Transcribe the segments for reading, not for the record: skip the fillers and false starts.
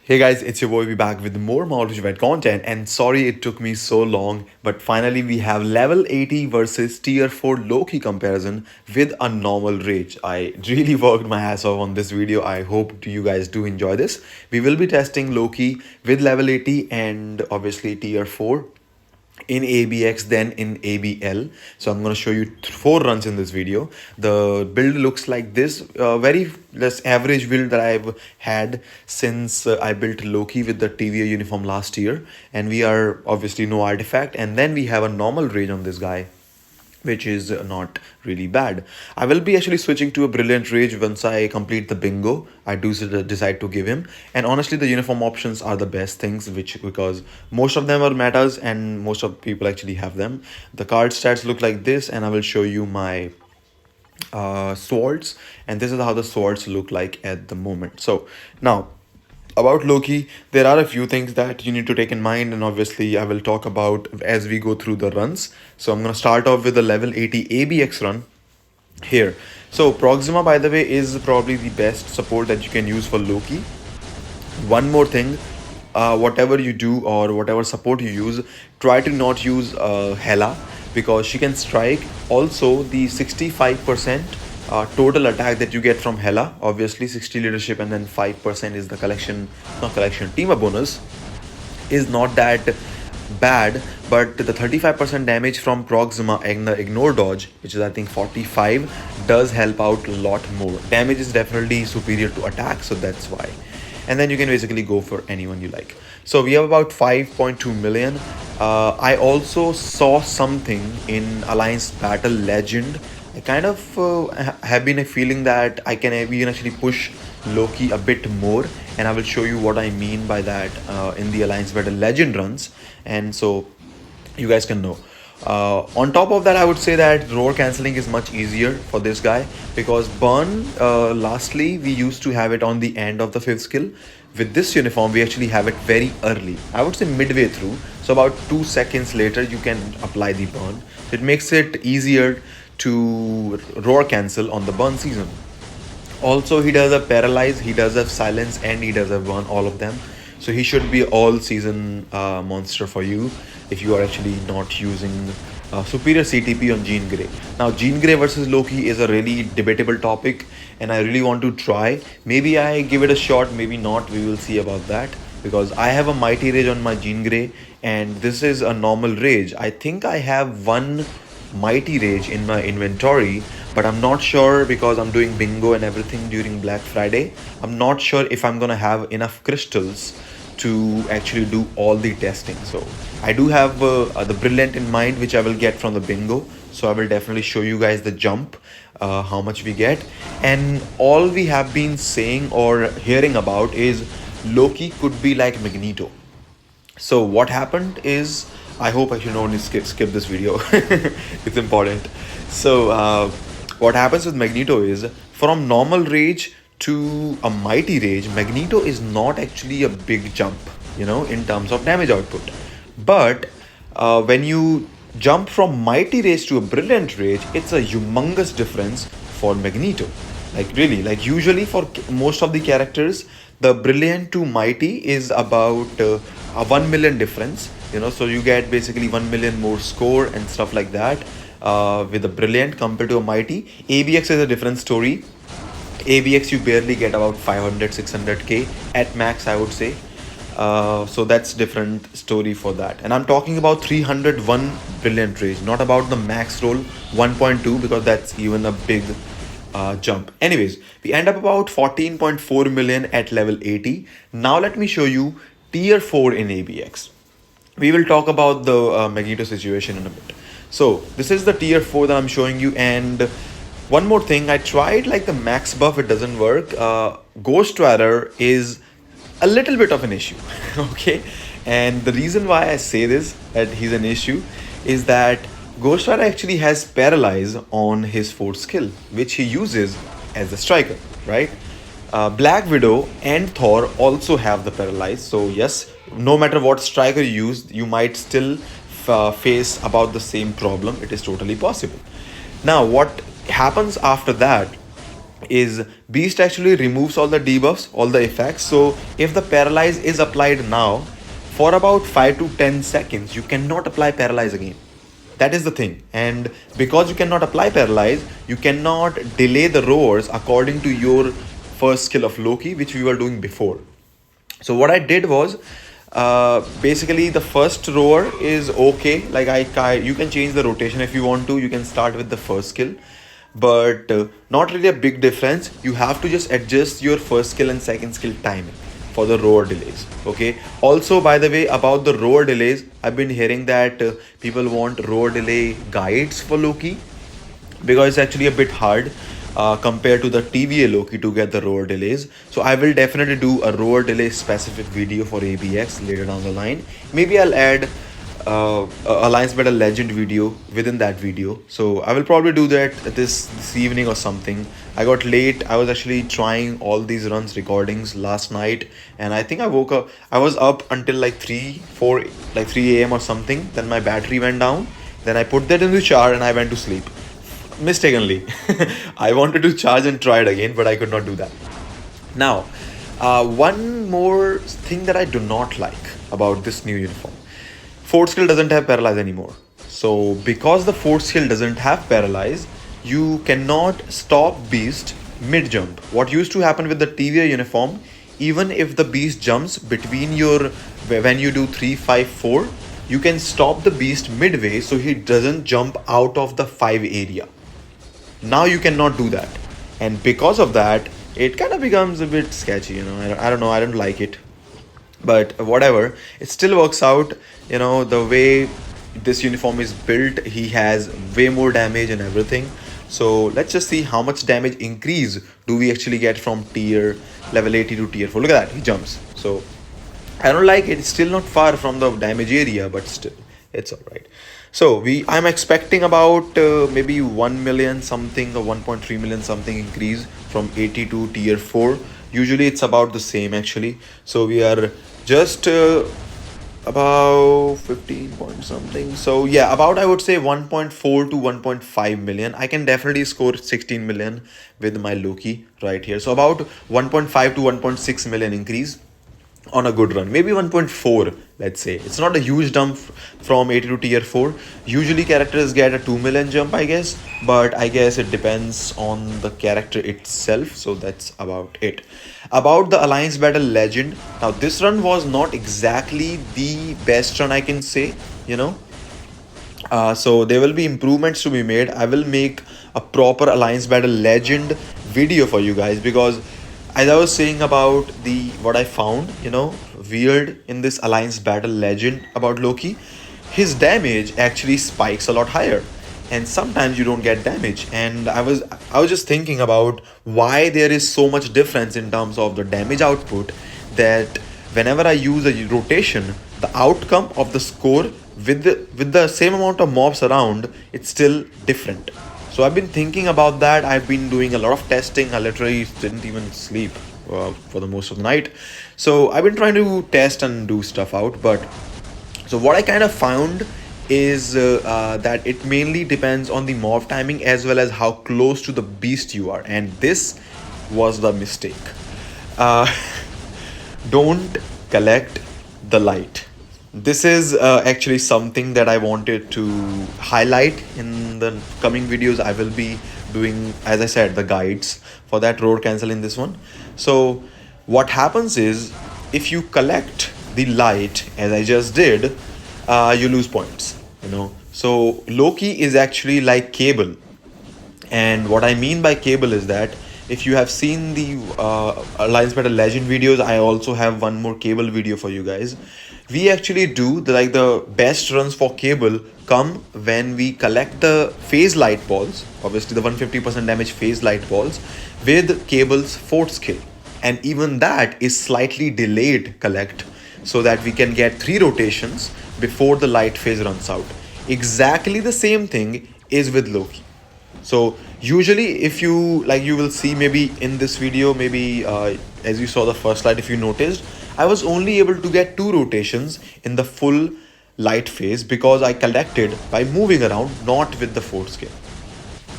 Hey guys, it's your boy. We back with more Red content, and sorry it took me so long, but finally we have level 80 versus tier 4 Loki comparison with a normal rage. I really worked my ass off on this video. I hope you guys do enjoy this. We will be testing Loki with level 80 and obviously tier 4 in ABX then in ABL. So I'm going to show you four runs in this video. The build looks like this, very less average build that I've had since I built Loki with the TVA uniform last year, and we are obviously no artifact, and then we have a normal range on this guy, which is not really bad. I will be actually switching to a brilliant rage once I complete the bingo. I do decide to give him, and honestly the uniform options are the best things, which because most of them are metas and most of people actually have them. The card stats look like this, and I will show you my swords, and this is how the swords look like at the moment. So now about Loki, there are a few things that you need to take in mind, and obviously I will talk about as we go through the runs. So I'm going to start off with the level 80 ABX run here. So Proxima, by the way, is probably the best support that you can use for Loki. One more thing, whatever you do or whatever support you use, try to not use Hela, because she can strike. Also the 65% total attack that you get from Hela, obviously 60 leadership and then 5% is the collection, not collection, team up bonus, is not that bad. But the 35% damage from Proxima and the ignore dodge, which is I think 45, does help out a lot more. Damage is definitely superior to attack, so that's why. And then you can basically go for anyone you like. So we have about 5.2 million. I also saw something in Alliance Battle Legend. I kind of have been a feeling that I can even actually push Loki a bit more, and I will show you what I mean by that in the Alliance Battle Legend runs, and so you guys can know. On top of that, I would say that roar cancelling is much easier for this guy, because burn, lastly, we used to have it on the end of the 5th skill. With this uniform, we actually have it very early. I would say midway through. So about 2 seconds later, you can apply the burn. It makes it easier to roar cancel on the burn season. Also, he does have paralyze, he does have silence, and he does have burn, all of them. So he should be all season monster for you if you are actually not using superior CTP on Jean Grey. Now Jean Grey versus Loki is a really debatable topic, and I really want to try. Maybe I give it a shot, maybe not, we will see about that, because I have a mighty rage on my Jean Grey and this is a normal rage. I think I have one mighty rage in my inventory, but I'm not sure because I'm doing bingo and everything during Black Friday. I'm not sure if I'm gonna have enough crystals to actually do all the testing. So I do have the brilliant in mind, which I will get from the bingo. So I will definitely show you guys the jump, how much we get. And all we have been saying or hearing about is Loki could be like Magneto. So what happened is, I hope I should only skip this video. It's important. So what happens with Magneto is, from normal rage to a mighty rage, Magneto is not actually a big jump, in terms of damage output. But when you jump from mighty rage to a brilliant rage, it's a humongous difference for Magneto. Like really, like usually for most of the characters, the brilliant to mighty is about a 1 million difference, so you get basically 1 million more score and stuff like that with a brilliant compared to a mighty. ABX is a different story. ABX you barely get about 500 600k at max, I would say. So that's different story for that, and I'm talking about 301 brilliant rage, not about the max roll 1.2, because that's even a big jump. Anyways, we end up about 14.4 million at level 80. Now let me show you tier 4 in ABX. We will talk about the Magneto situation in a bit. So this is the tier 4 that I'm showing you. And one more thing, I tried like the max buff, it doesn't work. Ghost Rider is a little bit of an issue. Okay, and the reason why I say this, that he's an issue, is that Ghost Rider actually has paralyze on his 4th skill, which he uses as a striker, right? Black Widow and Thor also have the paralyze. So yes, no matter what striker you use, you might still face about the same problem. It is totally possible. Now what happens after that is Beast actually removes all the debuffs, all the effects. So if the paralyze is applied now, for about 5 to 10 seconds, you cannot apply paralyze again. That is the thing. And because you cannot apply paralyze, you cannot delay the roars according to your first skill of Loki, which we were doing before. So what I did was, basically the first roar is okay. Like you can change the rotation if you want to. You can start with the first skill, but not really a big difference. You have to just adjust your first skill and second skill timing for the roar delays. Okay. Also, by the way, about the roar delays, I've been hearing that people want roar delay guides for Loki, because it's actually a bit hard compared to the TVA Loki to get the roar delays. So I will definitely do a roar delay specific video for ABX later down the line. Maybe I'll add Alliance Battle Legend video within that video. So I will probably do that this evening or something. I got late. I was actually trying all these runs recordings last night, and I think I woke up. I was up until like 3 a.m. or something. Then my battery went down. Then I put that in the shower and I went to sleep mistakenly. I wanted to charge and try it again, but I could not do that. Now, one more thing that I do not like about this new uniform: fourth skill doesn't have paralyze anymore. So because the fourth skill doesn't have paralyze, you cannot stop beast mid jump. What used to happen with the TVA uniform, even if the beast jumps between your, when you do 3-5-4, you can stop the beast midway so he doesn't jump out of the 5 area. Now you cannot do that, and because of that, it kind of becomes a bit sketchy. I don't know, I don't like it, but whatever, it still works out. The way this uniform is built, he has way more damage and everything. So let's just see how much damage increase do we actually get from tier level 80 to tier 4. Look at that, he jumps. So I don't like it. It's still not far from the damage area, but still, it's all right. So I'm expecting about maybe 1 million something or 1.3 million something increase from 80 to tier 4. Usually it's about the same actually. So we are just about 15 point something. So yeah, about, I would say 1.4 to 1.5 million. I can definitely score 16 million with my Loki right here. So about 1.5 to 1.6 million increase on a good run, maybe 1.4. Let's say it's not a huge jump from 80 to tier 4. Usually characters get a 2 million jump, I guess, but I guess it depends on the character itself. So that's about it. About the Alliance Battle Legend, now this run was not exactly the best run, I can say. So there will be improvements to be made. I will make a proper Alliance Battle Legend video for you guys, because as I was saying about what I found, weird in this Alliance Battle Legend about Loki, his damage actually spikes a lot higher, and sometimes you don't get damage. And I was just thinking about why there is so much difference in terms of the damage output, that whenever I use a rotation, the outcome of the score with the same amount of mobs around, it's still different. So I've been thinking about that. I've been doing a lot of testing. I literally didn't even sleep for the most of the night. So I've been trying to test and do stuff out. But so what I kind of found is that it mainly depends on the mob timing as well as how close to the beast you are. And this was the mistake. Uh, don't collect the light. This is actually something that I wanted to highlight in the coming videos. I will be doing, as I said, the guides for that road cancel in this one. So what happens is, if you collect the light as I just did, you lose points. So Loki is actually like Cable. And what I mean by Cable is that if you have seen the Alliance Battle Legend videos, I also have one more Cable video for you guys. We actually do the best runs for Cable come when we collect the phase light balls, obviously the 150% damage phase light balls, with Cable's fourth skill. And even that is slightly delayed collect, so that we can get 3 rotations before the light phase runs out. Exactly the same thing is with Loki. So usually if you you will see maybe in this video, maybe as you saw the first light, if you noticed, I was only able to get 2 rotations in the full light phase because I collected by moving around, not with the fourth skill.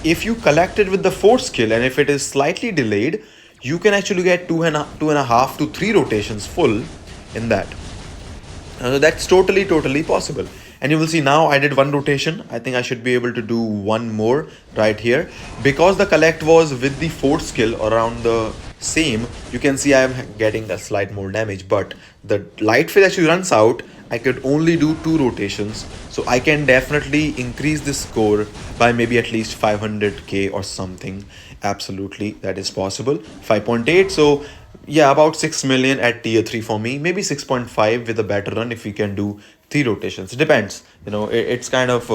if you collect it with the 4th skill and if it is slightly delayed, you can actually get two and a half to 3 rotations full in that. That's totally possible. And you will see now I did 1 rotation. I think I should be able to do 1 more right here. Because the collect was with the 4th skill around the same, you can see I am getting a slight more damage. But the light phase actually runs out. I could only do 2 rotations. So I can definitely increase the score by maybe at least 500k or something. Absolutely, that is possible. 5.8. So yeah, about 6 million at tier 3 for me, maybe 6.5 with a better run if we can do 3 rotations. It depends, it's kind of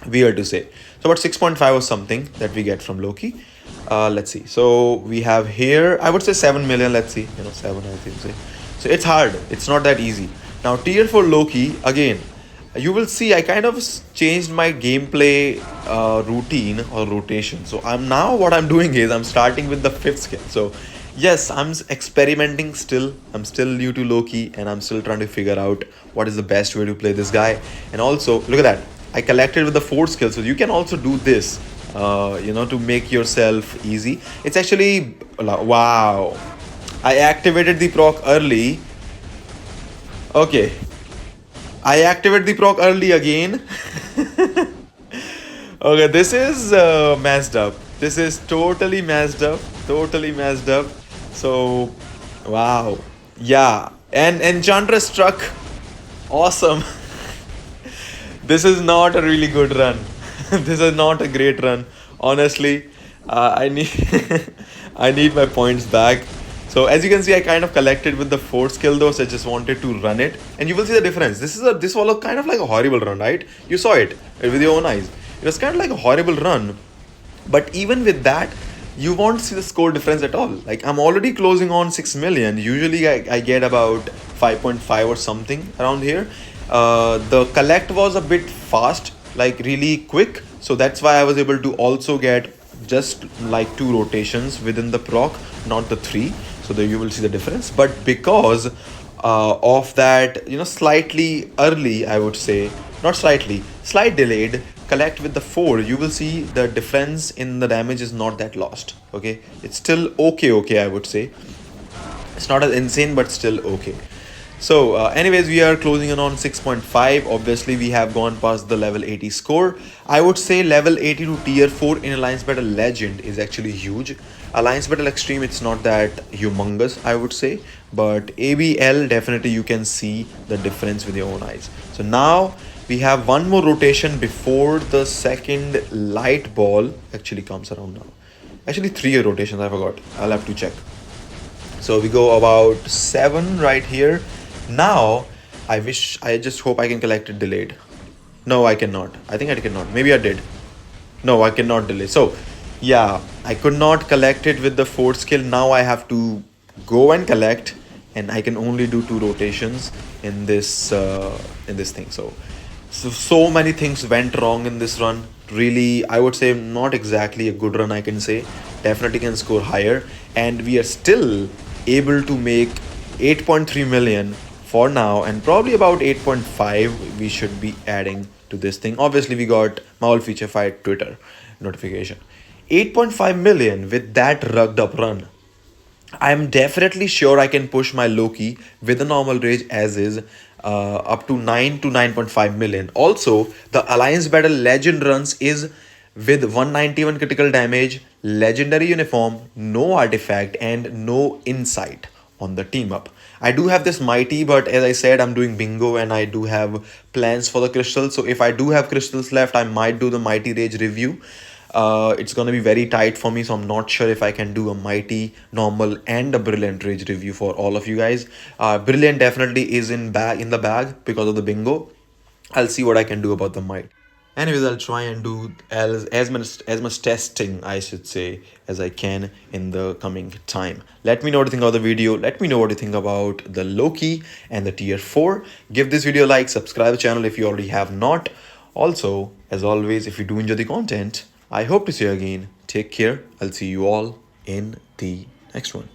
weird to say. So about 6.5 or something that we get from Loki. Let's see, so we have here, I would say 7 million. Let's see, 7 I think say. So it's hard, it's not that easy. Now tier 4 Loki, again, you will see I kind of changed my gameplay routine or rotation. So what I'm doing is I'm starting with the 5th skill. So yes, I'm experimenting still. I'm still new to Loki and I'm still trying to figure out what is the best way to play this guy. And also, look at that. I collected with the 4th skill. So you can also do this, to make yourself easy. It's actually, wow. I activated the proc early. Okay. I activate the proc early again. Okay, this is messed up. This is totally messed up. So, wow. Yeah. And Enchantress struck. Awesome. This is not a really good run. This is not a great run. Honestly, I need I need my points back. So as you can see, I kind of collected with the 4th skill though, so I just wanted to run it. And you will see the difference. This was kind of like a horrible run, right? You saw it with your own eyes. It was kind of like a horrible run. But even with that, you won't see the score difference at all. Like I'm already closing on 6 million. Usually I get about 5.5 or something around here. The collect was a bit fast, like really quick. So that's why I was able to also get just like 2 rotations within the proc, not the 3. So there you will see the difference. But because of that, slightly early, I would say, not slightly, slight delayed collect with the 4, you will see the difference in the damage is not that lost. Okay, it's still okay, I would say. It's not as insane, but still okay. So anyways, we are closing in on 6.5. Obviously, we have gone past the level 80 score. I would say level 80 to tier 4 in Alliance Battle Legend is actually huge. Alliance Battle Extreme, it's not that humongous, I would say. But ABL, definitely you can see the difference with your own eyes. So now we have 1 more rotation before the second light ball actually comes around now. Actually 3 rotations, I forgot. I'll have to check. So we go about 7 right here. Now, I just hope I can collect it delayed. No, I cannot. I think I cannot. Maybe I did. No, I cannot delay. So, yeah, I could not collect it with the 4th skill. Now I have to go and collect, and I can only do 2 rotations in this thing. So many things went wrong in this run. Really, I would say not exactly a good run, I can say. Definitely can score higher. And we are still able to make 8.3 million for now, and probably about 8.5 we should be adding to this thing. Obviously we got Maul feature fight Twitter notification. 8.5 million with that rugged up run. I'm definitely sure I can push my Loki with a normal rage as is up to 9 to 9.5 million. Also, the Alliance Battle Legend runs is with 191 critical damage, legendary uniform, no artifact, and no insight on the team up. I do have this mighty, but as I said, I'm doing bingo and I do have plans for the crystals. So if I do have crystals left, I might do the mighty rage review. It's gonna be very tight for me, so I'm not sure if I can do a mighty, normal, and a brilliant rage review for all of you guys. Brilliant definitely is in the bag because of the bingo. I'll see what I can do about the might. Anyways, I'll try and do as much testing, I should say, as I can in the coming time. Let me know what you think about the video. Let me know what you think about the Loki and the tier 4. Give this video a like, subscribe to the channel if you already have not. Also, as always, if you do enjoy the content, I hope to see you again. Take care. I'll see you all in the next one.